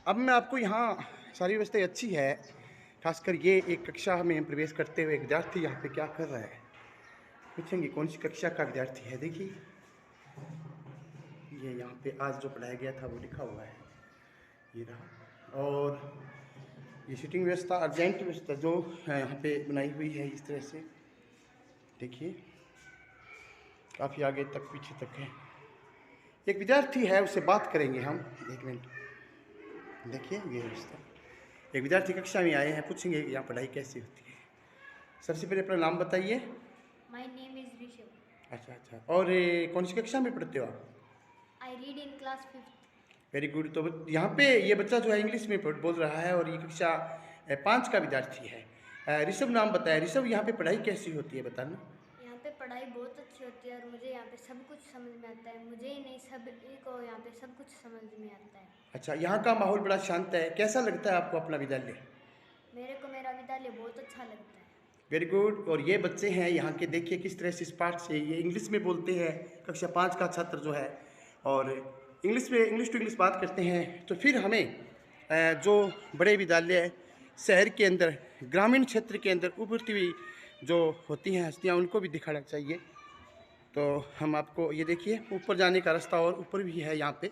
अब मैं आपको यहाँ सारी व्यवस्था अच्छी है। खासकर ये एक कक्षा में प्रवेश करते हुए एक विद्यार्थी यहाँ पे क्या कर रहा है, पूछेंगे कौन सी कक्षा का विद्यार्थी है। देखिए ये यहाँ पे आज जो पढ़ाया गया था वो लिखा हुआ है, ये रहा। और ये सीटिंग व्यवस्था अर्जेंट व्यवस्था जो यहाँ पे बनाई हुई है इस तरह से, देखिए काफ़ी आगे तक पीछे तक है। एक विद्यार्थी है, उससे बात करेंगे हम, एक मिनट। देखिए ये व्यवस्था, एक विद्यार्थी कक्षा में आए हैं, पूछेंगे यहाँ पढ़ाई कैसी होती है। सबसे पहले अपना नाम बताइए। My name is Rishabh. अच्छा अच्छा, और कौन सी कक्षा में पढ़ते हो आप? I read in class 5th। Very good. तो यहाँ पे ये बच्चा जो है इंग्लिश में बोल रहा है और ये कक्षा 5 का विद्यार्थी है। ऋषभ नाम बताया। ऋषभ, यहाँ पे पढ़ाई कैसी होती है बताना। यहाँ पे पढ़ाई बहुत अच्छी होती है और मुझे यहाँ पे सब कुछ समझ में आता है। मुझे ही नहीं, सभी को यहाँ पे सब कुछ समझ में आता है। अच्छा, यहाँ का माहौल बड़ा शांत है। कैसा लगता है आपको अपना विद्यालय? मेरे को मेरा विद्यालय बहुत अच्छा लगता है। Very good. और ये बच्चे हैं यहाँ के, देखिए किस तरह से इस पाठ से ये इंग्लिश में बोलते हैं। कक्षा 5 का छात्र जो है और इंग्लिश में इंग्लिश टू इंग्लिश बात करते हैं। तो फिर हमें जो बड़े विद्यालय शहर के अंदर, ग्रामीण क्षेत्र के अंदर उभरती हुई जो होती हैं हस्तियाँ, उनको भी दिखाना चाहिए। तो हम आपको ये देखिए ऊपर जाने का रास्ता और ऊपर भी है यहाँ पे।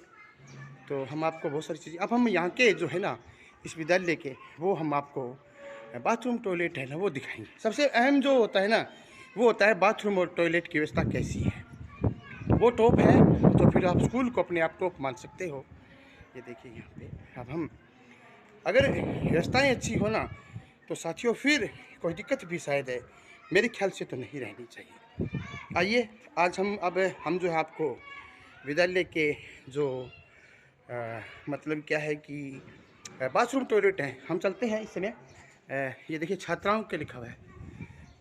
तो हम आपको बहुत सारी चीज़ें, अब हम यहाँ के जो है ना इस विद्यालय के, वो हम आपको बाथरूम टॉयलेट है ना वो दिखाएंगे। सबसे अहम जो होता है ना वो होता है बाथरूम और टॉयलेट की व्यवस्था कैसी है। वो टॉप है तो फिर आप स्कूल को अपने आप टॉप मान सकते हो। ये देखिए यहाँ पे, अब हम अगर व्यवस्थाएं अच्छी हो ना तो साथियों फिर कोई दिक्कत भी शायद है मेरे ख्याल से तो नहीं रहनी चाहिए। आइए आज हम जो है आपको विद्यालय के जो मतलब क्या है कि बाथरूम टॉयलेट हैं, हम चलते हैं इस समय। ये देखिए छात्राओं के लिखा हुआ है,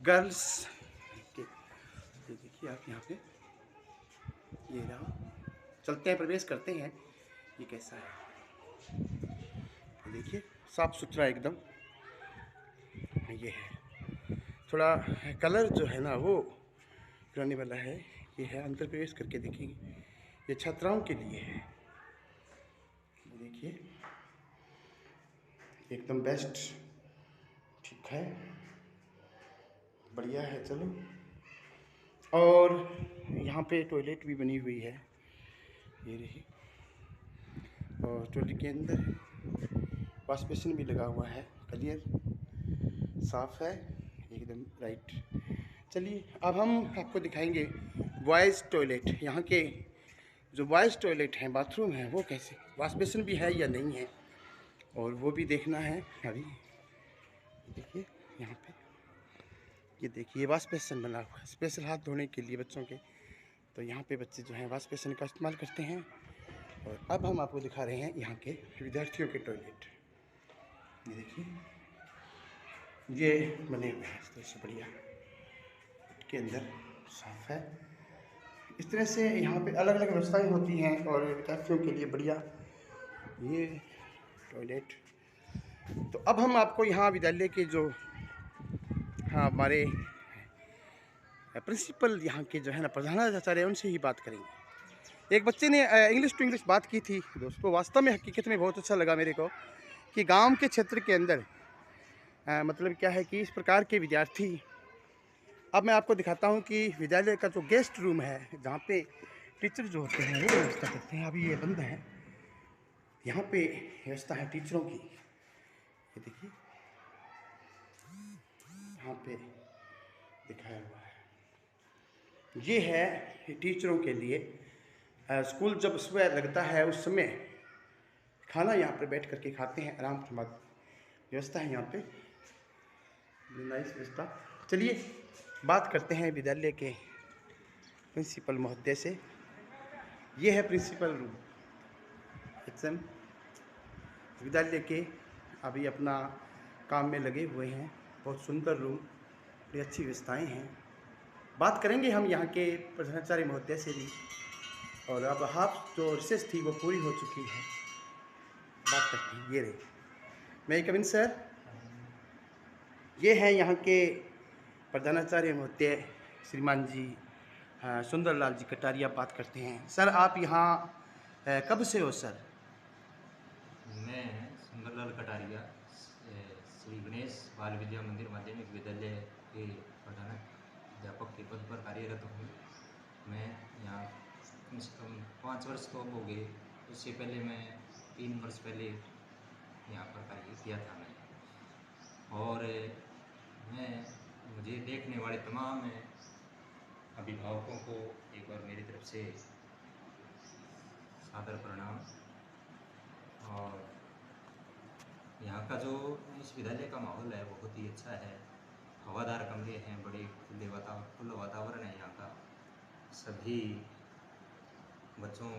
गर्ल्स के। ये देखिए आप यहाँ पे, ये रहा। चलते हैं, प्रवेश करते हैं। ये कैसा है, ये देखिए साफ सुथरा एकदम। ये है थोड़ा कलर जो है ना वो पुराने वाला है। ये है, अंदर प्रवेश करके देखेंगे। ये छात्राओं के लिए है, देखिए एकदम बेस्ट, ठीक है, बढ़िया है। चलो, और यहाँ पे टॉयलेट भी बनी हुई है, ये रही। और टॉयलेट के अंदर वॉश बेसिन भी लगा हुआ है, क्लियर साफ है एकदम, राइट। चलिए अब हम आपको दिखाएंगे बॉयज़ टॉयलेट। यहाँ के जो बॉयज़ टॉयलेट हैं, बाथरूम हैं, वो कैसे, वॉश बेसिन भी है या नहीं है, और वो भी देखना है अभी। देखिए यहाँ पे, ये देखिए वॉश बेसिन बना हुआ है स्पेशल हाथ धोने के लिए बच्चों के। तो यहाँ पे बच्चे जो हैं वॉश बेसिन का इस्तेमाल करते हैं। और अब हम आपको दिखा रहे हैं यहाँ के विद्यार्थियों के टॉयलेट। ये देखिए ये बने हुए हैं इस तरह से, बढ़िया, के अंदर साफ है। इस तरह से यहाँ पे अलग अलग व्यवस्थाएं होती हैं और विद्यार्थियों के लिए बढ़िया ये टॉयलेट। तो अब हम आपको यहाँ विद्यालय के जो, हाँ, हमारे प्रिंसिपल यहाँ के जो है ना प्रधानाचार्य, उनसे ही बात करेंगे। एक बच्चे ने इंग्लिश टू इंग्लिश बात की थी दोस्तों, वास्तव में हकीकत में बहुत अच्छा लगा मेरे को कि गांव के क्षेत्र के अंदर मतलब क्या है कि इस प्रकार के विद्यार्थी। अब मैं आपको दिखाता हूँ कि विद्यालय का जो गेस्ट रूम है जहाँ पे टीचर जो होते हैं वो व्यवस्था करते हैं, अभी ये बंद है। यहाँ पे व्यवस्था है टीचरों की, ये देखिए यहाँ पे दिखाया हुआ है। ये है टीचरों के लिए, स्कूल जब सुबह लगता है उस समय खाना यहाँ पर बैठ करके खाते हैं, आराम के बाद व्यवस्था है यहाँ पे, नाइस व्यवस्था। चलिए बात करते हैं विद्यालय के प्रिंसिपल महोदय से। ये है प्रिंसिपल रूम, एचएम विद्यालय के, अभी अपना काम में लगे हुए हैं। बहुत सुंदर रूम, बड़ी अच्छी व्यवस्थाएं हैं। बात करेंगे हम यहाँ के प्रधानाचार्य महोदय से भी। और अब हाफ जो रिसेस थी वो पूरी हो चुकी है, बात करते हैं। ये रहे, मैं कविन सर, ये हैं यहाँ के प्रधानाचार्य महोदय श्रीमान जी सुंदरलाल जी कटारिया, बात करते हैं। सर आप यहाँ कब से हो सर? मैं जवाहरलाल कटारिया श्री गणेश बाल विद्या मंदिर माध्यमिक विद्यालय के प्रधानाध्यापक के पद पर कार्यरत हूँ। मैं यहाँ कम से कम 5 वर्ष तो हो गए। उससे पहले मैं 3 वर्ष पहले यहाँ पर कार्य किया था मैं। और मुझे देखने वाले तमाम अभिभावकों को एक बार मेरी तरफ से सादर प्रणाम। और यहाँ का जो इस विद्यालय का माहौल है बहुत ही अच्छा है। हवादार कमरे हैं, बड़े खुला वातावरण है यहाँ का। सभी बच्चों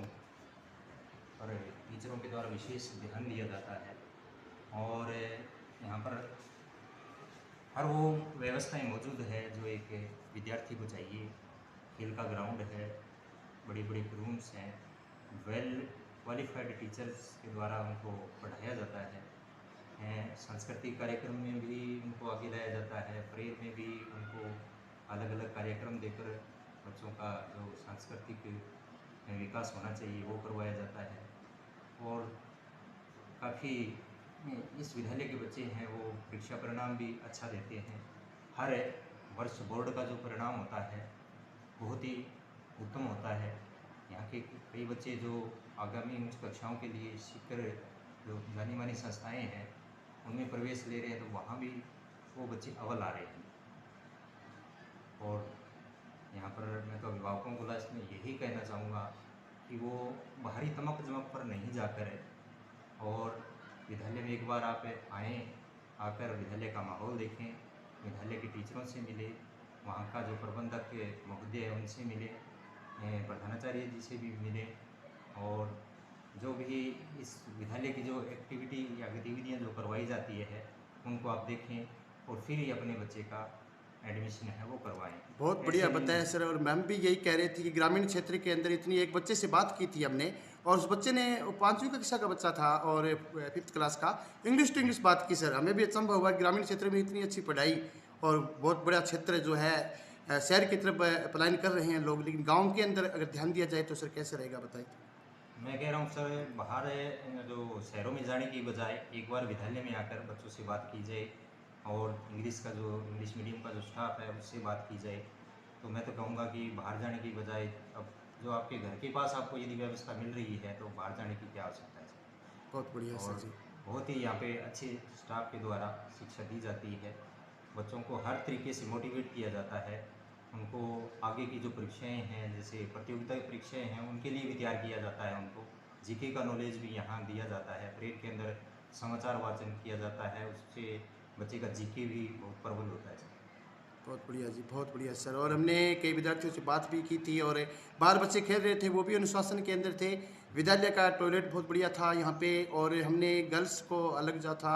पर टीचरों के द्वारा विशेष ध्यान दिया जाता है। और यहाँ पर हर वो व्यवस्थाएं मौजूद है जो एक विद्यार्थी को चाहिए। खेल का ग्राउंड है, बड़ी बड़ी रूम्स हैं, वेल क्वालिफाइड टीचर्स के द्वारा उनको पढ़ाया जाता है। सांस्कृतिक कार्यक्रम में भी उनको आगे लाया जाता है। परेड में भी उनको अलग अलग कार्यक्रम देकर बच्चों का जो सांस्कृतिक विकास होना चाहिए वो करवाया जाता है। और काफ़ी इस विद्यालय के बच्चे हैं वो परीक्षा परिणाम भी अच्छा देते हैं। हर वर्ष बोर्ड का जो परिणाम होता है बहुत ही उत्तम होता है। यहाँ के कई बच्चे जो आगामी उच्च कक्षाओं के लिए सीकर जो जानी मानी संस्थाएँ हैं उनमें प्रवेश ले रहे हैं, तो वहाँ भी वो बच्चे अव्वल आ रहे हैं। और यहाँ पर मैं तो अभिभावकों को लास्ट में यही कहना चाहूँगा कि वो बाहरी तमक जमक पर नहीं जाकर और विद्यालय में एक बार आप आएँ, आकर विद्यालय का माहौल देखें, विद्यालय के टीचरों से मिले, वहाँ का जो प्रबंधक महोदय है उनसे मिले, प्रधानाचार्य जी से भी मिले। और जो भी इस विद्यालय की जो एक्टिविटी या गतिविधियाँ जो करवाई जाती है उनको आप देखें और फिर ही अपने बच्चे का एडमिशन है वो करवाएं। बहुत बढ़िया बताया सर। और मैम भी यही कह रहे थे कि ग्रामीण क्षेत्र के अंदर इतनी, एक बच्चे से बात की थी हमने और उस बच्चे ने 5वीं कक्षा का बच्चा था और 5th क्लास का, इंग्लिश टू इंग्लिश बात की सर। हमें भी अचंभव हुआ ग्रामीण क्षेत्र में इतनी अच्छी पढ़ाई और बहुत बड़ा क्षेत्र जो है शहर की तरफ पलायन कर रहे हैं लोग, लेकिन गाँव के अंदर अगर ध्यान दिया जाए तो सर कैसे रहेगा बताइए। मैं कह रहा हूँ सर, बाहर जो शहरों में जाने की बजाय एक बार विद्यालय में आकर बच्चों से बात की जाए और इंग्लिश मीडियम का जो स्टाफ है उससे बात की जाए। तो मैं तो कहूँगा कि बाहर जाने की बजाय अब जो आपके घर के पास आपको यदि व्यवस्था मिल रही है तो बाहर जाने की क्या आवश्यकता है सर। बहुत बढ़िया सर और जी। बहुत ही यहाँ पे अच्छे स्टाफ के द्वारा शिक्षा दी जाती है। बच्चों को हर तरीके से मोटिवेट किया जाता है। उनको आगे की जो परीक्षाएं हैं जैसे प्रतियोगिता की परीक्षाएं हैं उनके लिए भी तैयार किया जाता है। उनको जीके का नॉलेज भी यहाँ दिया जाता है। परेड के अंदर समाचार वाचन किया जाता है, उससे बच्चे का जीके भी बहुत प्रबल होता है सर। बहुत बढ़िया जी, बहुत बढ़िया सर। और हमने कई विद्यार्थियों से बात भी की थी और बाहर बच्चे खेल रहे थे, वो भी अनुशासन के अंदर थे। विद्यालय का टॉयलेट बहुत बढ़िया था यहाँ पे। और हमने गर्ल्स को अलग जा था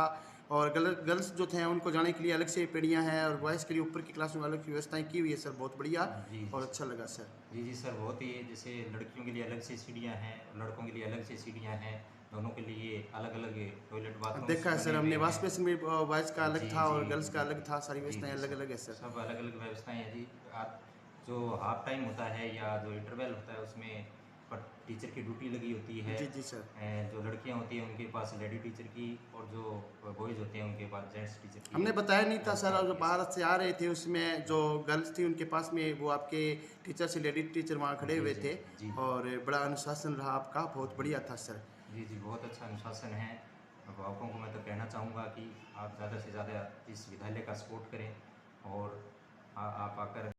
और गर्ल्स जो थे उनको जाने के लिए अलग से पीढ़ियाँ हैं और बॉयज़ के लिए ऊपर की क्लास में अलग की व्यवस्थाएँ की हुई है सर। बहुत बढ़िया जी और अच्छा लगा सर। जी सर, बहुत ही जैसे लड़कियों के लिए अलग से सीढ़ियाँ हैं, लड़कों के लिए अलग से सीढ़ियाँ हैं, दोनों के लिए अलग अलग टॉयलेट बाथरूम देखा है सर हमने, वाश बेसिन में बॉयज़ का अलग जी था जी और गर्ल्स का जी अलग था, सारी जी व्यवस्थाएँ जी अलग सर, अलग है सर। सब अलग अलग व्यवस्थाएं हैं जी। आप जो हाफ टाइम होता है या जो इंटरवल होता है उसमें पर टीचर की ड्यूटी लगी होती है। जी जी सर। जो लड़कियां होती हैं उनके पास लेडी टीचर की और जो बॉयज़ होते हैं उनके पास जेंट्स टीचर की हमने बताया नहीं था सर, व्यवस्था और जो होती है बाहर सर। से आ रहे थे उसमें जो गर्ल्स थी उनके पास में वो आपके टीचर से लेडी टीचर वहाँ खड़े जी हुए जी थे जी और बड़ा अनुशासन रहा आपका, बहुत बढ़िया था सर। जी बहुत अच्छा अनुशासन है। अभिभावकों को मैं तो कहना चाहूँगा कि आप ज़्यादा से ज़्यादा इस विद्यालय का सपोर्ट करें और आप आकर